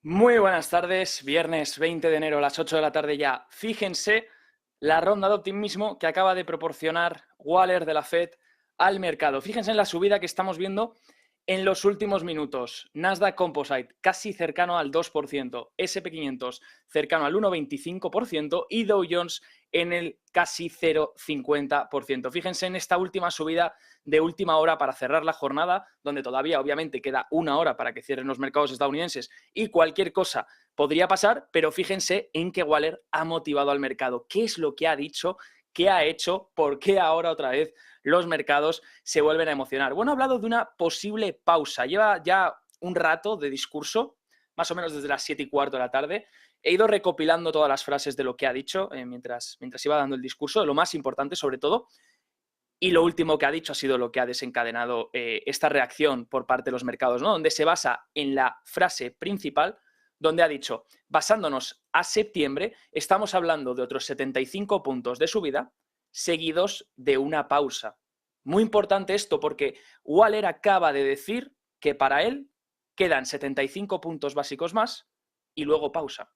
Muy buenas tardes, viernes 20 de enero a las 8 de la tarde ya. Fíjense la ronda de optimismo que acaba de proporcionar Waller de la Fed al mercado. Fíjense en la subida que estamos viendo en los últimos minutos. Nasdaq Composite casi cercano al 2%, SP500 cercano al 1,25% y Dow Jones en el casi 0,50%. Fíjense en esta última subida de última hora para cerrar la jornada, donde todavía obviamente queda una hora para que cierren los mercados estadounidenses y cualquier cosa podría pasar, pero fíjense en que Waller ha motivado al mercado. ¿Qué es lo que ha dicho? ¿Qué ha hecho? ¿Por qué ahora otra vez los mercados se vuelven a emocionar? Bueno, ha hablado de una posible pausa. Lleva ya un rato de discurso, más o menos desde las 7:15 de la tarde. He ido recopilando todas las frases de lo que ha dicho mientras iba dando el discurso, lo más importante sobre todo. Y lo último que ha dicho ha sido lo que ha desencadenado esta reacción por parte de los mercados, ¿no? Donde se basa en la frase principal, donde ha dicho, basándonos a septiembre, estamos hablando de otros 75 puntos de subida, seguidos de una pausa. Muy importante esto porque Waller acaba de decir que para él quedan 75 puntos básicos más y luego pausa.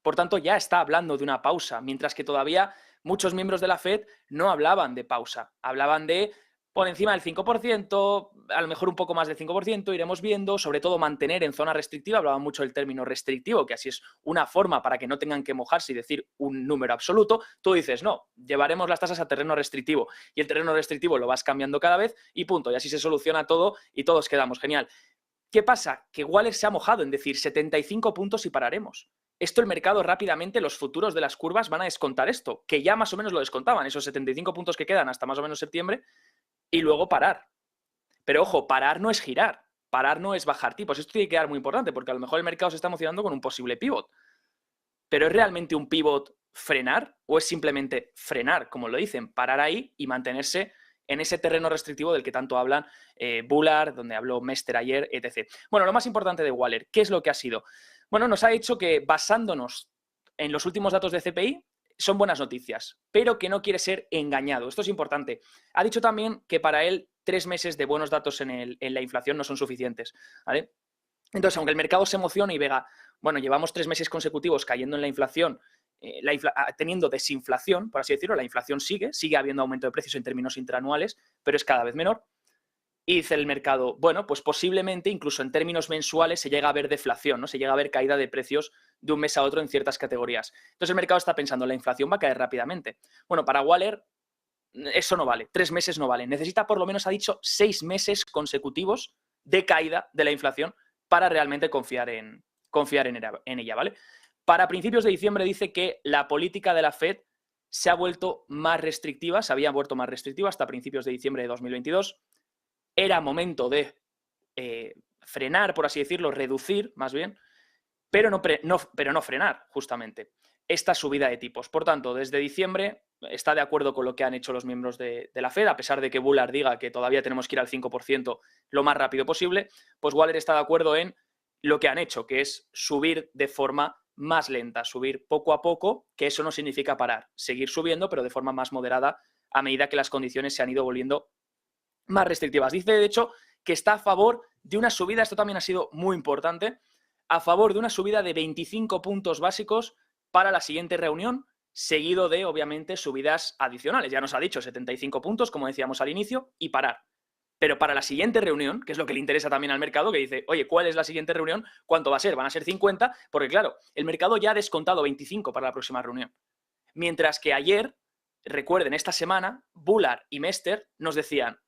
Por tanto, ya está hablando de una pausa, mientras que todavía muchos miembros de la Fed no hablaban de pausa, hablaban de por encima del 5%, a lo mejor un poco más del 5%, iremos viendo, sobre todo mantener en zona restrictiva, hablaban mucho del término restrictivo, que así es una forma para que no tengan que mojarse y decir un número absoluto. Tú dices, no, llevaremos las tasas a terreno restrictivo y el terreno restrictivo lo vas cambiando cada vez y punto, y así se soluciona todo y todos quedamos genial. ¿Qué pasa? Que Waller se ha mojado en decir 75 puntos y pararemos. Esto el mercado rápidamente, los futuros de las curvas van a descontar esto, que ya más o menos lo descontaban, esos 75 puntos que quedan hasta más o menos septiembre, y luego parar. Pero ojo, parar no es girar, parar no es bajar tipos. Esto tiene que quedar muy importante, porque a lo mejor el mercado se está emocionando con un posible pivot. Pero ¿es realmente un pivot frenar o es simplemente frenar, como lo dicen, parar ahí y mantenerse en ese terreno restrictivo del que tanto hablan Bullard, donde habló Mester ayer, etc. Bueno, lo más importante de Waller, ¿qué es lo que ha sido? Bueno, nos ha dicho que basándonos en los últimos datos de CPI, son buenas noticias, pero que no quiere ser engañado. Esto es importante. Ha dicho también que para él 3 meses de buenos datos en la inflación no son suficientes, ¿vale? Entonces, aunque el mercado se emocione y vega, bueno, llevamos 3 meses consecutivos cayendo en la inflación, teniendo desinflación, por así decirlo, la inflación sigue habiendo aumento de precios en términos intraanuales, pero es cada vez menor. Y dice el mercado, bueno, pues posiblemente incluso en términos mensuales se llega a ver deflación, ¿no? Se llega a ver caída de precios de un mes a otro en ciertas categorías. Entonces el mercado está pensando, la inflación va a caer rápidamente. Bueno, para Waller eso no vale, 3 meses no vale. Necesita por lo menos, ha dicho, 6 meses consecutivos de caída de la inflación para realmente confiar en ella, ¿vale? Para principios de diciembre dice que la política de la Fed se ha vuelto más restrictiva, se había vuelto más restrictiva hasta principios de diciembre de 2022. Era momento de frenar, por así decirlo, reducir más bien, pero no frenar, justamente, esta subida de tipos. Por tanto, desde diciembre está de acuerdo con lo que han hecho los miembros de la Fed, a pesar de que Bullard diga que todavía tenemos que ir al 5% lo más rápido posible, pues Waller está de acuerdo en lo que han hecho, que es subir de forma más lenta, subir poco a poco, que eso no significa parar, seguir subiendo, pero de forma más moderada a medida que las condiciones se han ido volviendo más restrictivas. Dice, de hecho, que está a favor de una subida, esto también ha sido muy importante, a favor de una subida de 25 puntos básicos para la siguiente reunión, seguido de, obviamente, subidas adicionales. Ya nos ha dicho 75 puntos, como decíamos al inicio, y parar. Pero para la siguiente reunión, que es lo que le interesa también al mercado, que dice, oye, ¿cuál es la siguiente reunión? ¿Cuánto va a ser? ¿Van a ser 50? Porque claro, el mercado ya ha descontado 25 para la próxima reunión. Mientras que ayer, recuerden, esta semana, Bullard y Mester nos decían,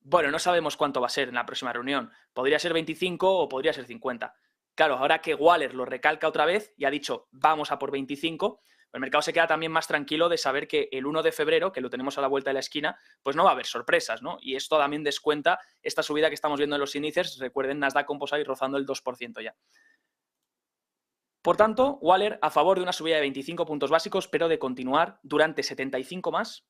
bueno, no sabemos cuánto va a ser en la próxima reunión. Podría ser 25 o podría ser 50. Claro, ahora que Waller lo recalca otra vez y ha dicho vamos a por 25, el mercado se queda también más tranquilo de saber que el 1 de febrero, que lo tenemos a la vuelta de la esquina, pues no va a haber sorpresas, ¿no? Y esto también descuenta esta subida que estamos viendo en los índices. Recuerden, Nasdaq Composite rozando el 2% ya. Por tanto, Waller a favor de una subida de 25 puntos básicos, pero de continuar durante 75 más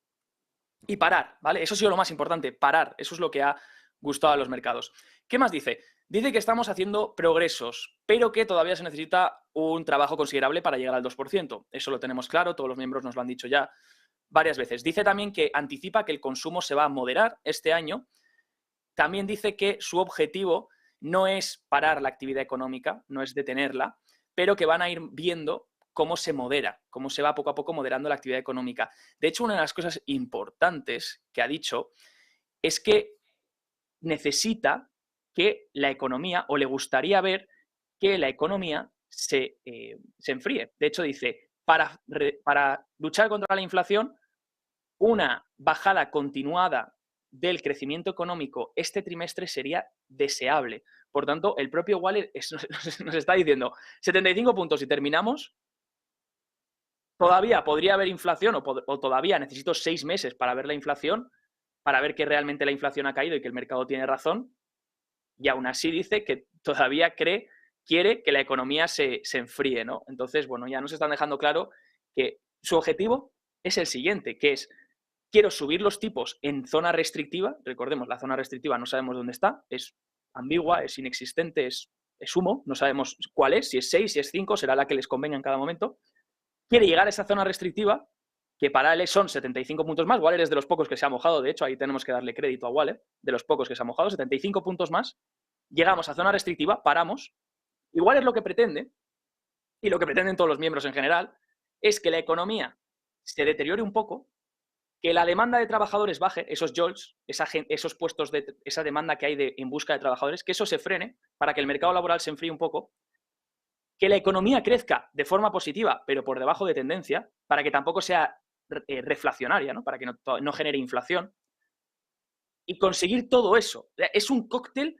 y parar, ¿vale? Eso ha sido lo más importante, parar. Eso es lo que ha gustado a los mercados. ¿Qué más dice? Dice que estamos haciendo progresos, pero que todavía se necesita un trabajo considerable para llegar al 2%. Eso lo tenemos claro, todos los miembros nos lo han dicho ya varias veces. Dice también que anticipa que el consumo se va a moderar este año. También dice que su objetivo no es parar la actividad económica, no es detenerla, pero que van a ir viendo cómo se modera, cómo se va poco a poco moderando la actividad económica. De hecho, una de las cosas importantes que ha dicho es que necesita que la economía, o le gustaría ver que la economía se enfríe. De hecho, dice, para luchar contra la inflación, una bajada continuada del crecimiento económico este trimestre sería deseable. Por tanto, el propio Waller nos está diciendo 75 puntos y terminamos. Todavía podría haber inflación o todavía necesito 6 meses para ver la inflación, para ver que realmente la inflación ha caído y que el mercado tiene razón. Y aún así dice que todavía quiere que la economía se enfríe, ¿no? Entonces, bueno, ya nos están dejando claro que su objetivo es el siguiente, que es: quiero subir los tipos en zona restrictiva. Recordemos, la zona restrictiva no sabemos dónde está, es ambigua, es inexistente, es humo, no sabemos cuál es, si es 6, si es 5, será la que les convenga en cada momento. Quiere llegar a esa zona restrictiva, que para él son 75 puntos más. Waller es de los pocos que se ha mojado, de hecho, ahí tenemos que darle crédito a Waller, de los pocos que se ha mojado, 75 puntos más. Llegamos a zona restrictiva, paramos. Igual es lo que pretende, y lo que pretenden todos los miembros en general, es que la economía se deteriore un poco, que la demanda de trabajadores baje, esos jobs, esos puestos, esa demanda que hay en busca de trabajadores, que eso se frene para que el mercado laboral se enfríe un poco, que la economía crezca de forma positiva, pero por debajo de tendencia, para que tampoco sea reflacionaria, ¿no? Para que no genere inflación, y conseguir todo eso. Es un cóctel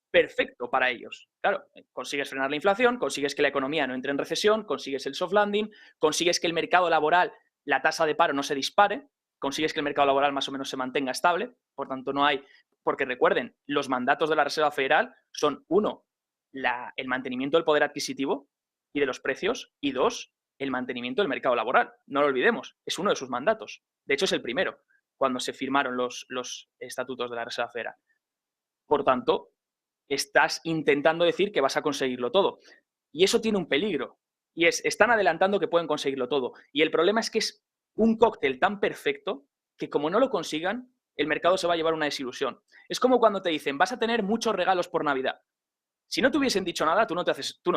perfecto para ellos. Claro, consigues frenar la inflación, consigues que la economía no entre en recesión, consigues el soft landing, consigues que el mercado laboral, la tasa de paro no se dispare, consigues que el mercado laboral más o menos se mantenga estable, por tanto no hay, porque recuerden, los mandatos de la Reserva Federal son, uno, el mantenimiento del poder adquisitivo y de los precios, y dos, el mantenimiento del mercado laboral. No lo olvidemos, es uno de sus mandatos. De hecho, es el primero, cuando se firmaron los estatutos de la Reserva Federal. Por tanto, estás intentando decir que vas a conseguirlo todo. Y eso tiene un peligro. Y están adelantando que pueden conseguirlo todo. Y el problema es que es un cóctel tan perfecto que como no lo consigan, el mercado se va a llevar una desilusión. Es como cuando te dicen, vas a tener muchos regalos por Navidad. Si no te hubiesen dicho nada, tú no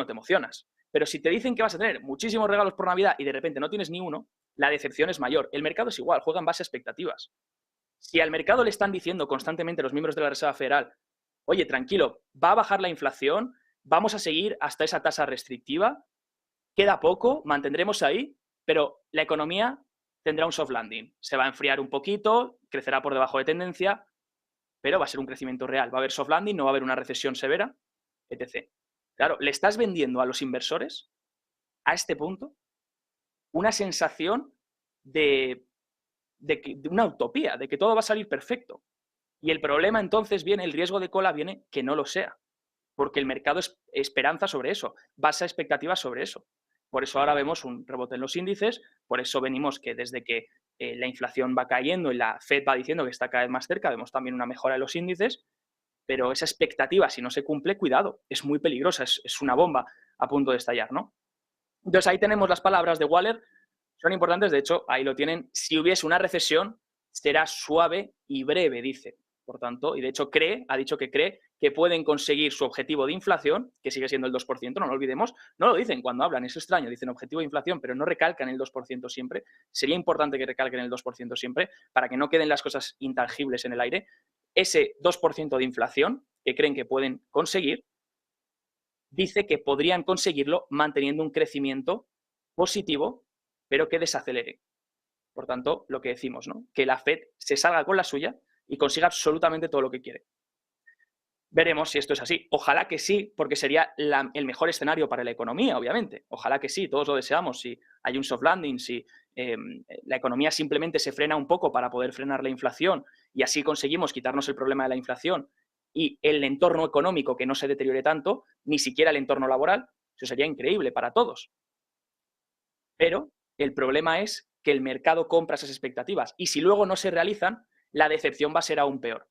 te emocionas. Pero si te dicen que vas a tener muchísimos regalos por Navidad y de repente no tienes ni uno, la decepción es mayor. El mercado es igual, juega en base a expectativas. Si al mercado le están diciendo constantemente los miembros de la Reserva Federal, oye, tranquilo, va a bajar la inflación, vamos a seguir hasta esa tasa restrictiva, queda poco, mantendremos ahí, pero la economía tendrá un soft landing. Se va a enfriar un poquito, crecerá por debajo de tendencia, pero va a ser un crecimiento real. Va a haber soft landing, no va a haber una recesión severa, etc. Claro, le estás vendiendo a los inversores, a este punto, una sensación de una utopía, de que todo va a salir perfecto. Y el problema entonces viene, el riesgo de cola viene que no lo sea, porque el mercado esperanza sobre eso, basa expectativas sobre eso. Por eso ahora vemos un rebote en los índices, por eso venimos que desde que la inflación va cayendo y la Fed va diciendo que está cada vez más cerca, vemos también una mejora en los índices, pero esa expectativa, si no se cumple, cuidado, es muy peligrosa, es una bomba a punto de estallar, ¿no? Entonces ahí tenemos las palabras de Waller, son importantes, de hecho, ahí lo tienen, si hubiese una recesión, será suave y breve, dice. Por tanto, y de hecho ha dicho que cree que pueden conseguir su objetivo de inflación, que sigue siendo el 2%, no lo olvidemos, no lo dicen cuando hablan, es extraño, dicen objetivo de inflación, pero no recalcan el 2% siempre. Sería importante que recalquen el 2% siempre, para que no queden las cosas intangibles en el aire. Ese 2% de inflación que creen que pueden conseguir, dice que podrían conseguirlo manteniendo un crecimiento positivo, pero que desacelere. Por tanto, lo que decimos, ¿no? Que la Fed se salga con la suya y consiga absolutamente todo lo que quiere. Veremos si esto es así. Ojalá que sí, porque sería el mejor escenario para la economía, obviamente. Ojalá que sí, todos lo deseamos. Si hay un soft landing, si la economía simplemente se frena un poco para poder frenar la inflación y así conseguimos quitarnos el problema de la inflación y el entorno económico que no se deteriore tanto, ni siquiera el entorno laboral, eso sería increíble para todos. Pero el problema es que el mercado compra esas expectativas y si luego no se realizan, la decepción va a ser aún peor.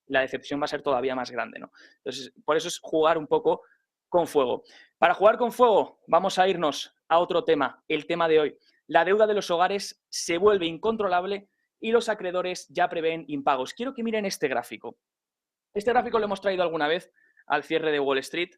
La decepción va a ser todavía más grande, ¿no? Entonces, por eso es jugar un poco con fuego. Para jugar con fuego, vamos a irnos a otro tema, el tema de hoy. La deuda de los hogares se vuelve incontrolable y los acreedores ya prevén impagos. Quiero que miren este gráfico. Este gráfico lo hemos traído alguna vez al cierre de Wall Street,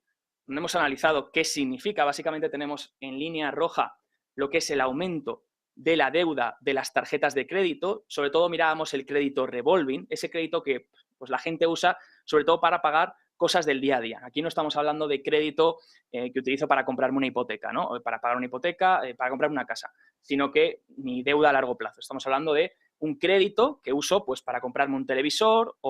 donde hemos analizado qué significa. Básicamente tenemos en línea roja lo que es el aumento de la deuda de las tarjetas de crédito. Sobre todo mirábamos el crédito revolving, ese crédito que pues, la gente usa sobre todo para pagar cosas del día a día. Aquí no estamos hablando de crédito que utilizo para comprarme una hipoteca, ¿no? Para pagar una hipoteca, para comprarme una casa, sino que ni deuda a largo plazo. Estamos hablando de un crédito que uso pues, para comprarme un televisor o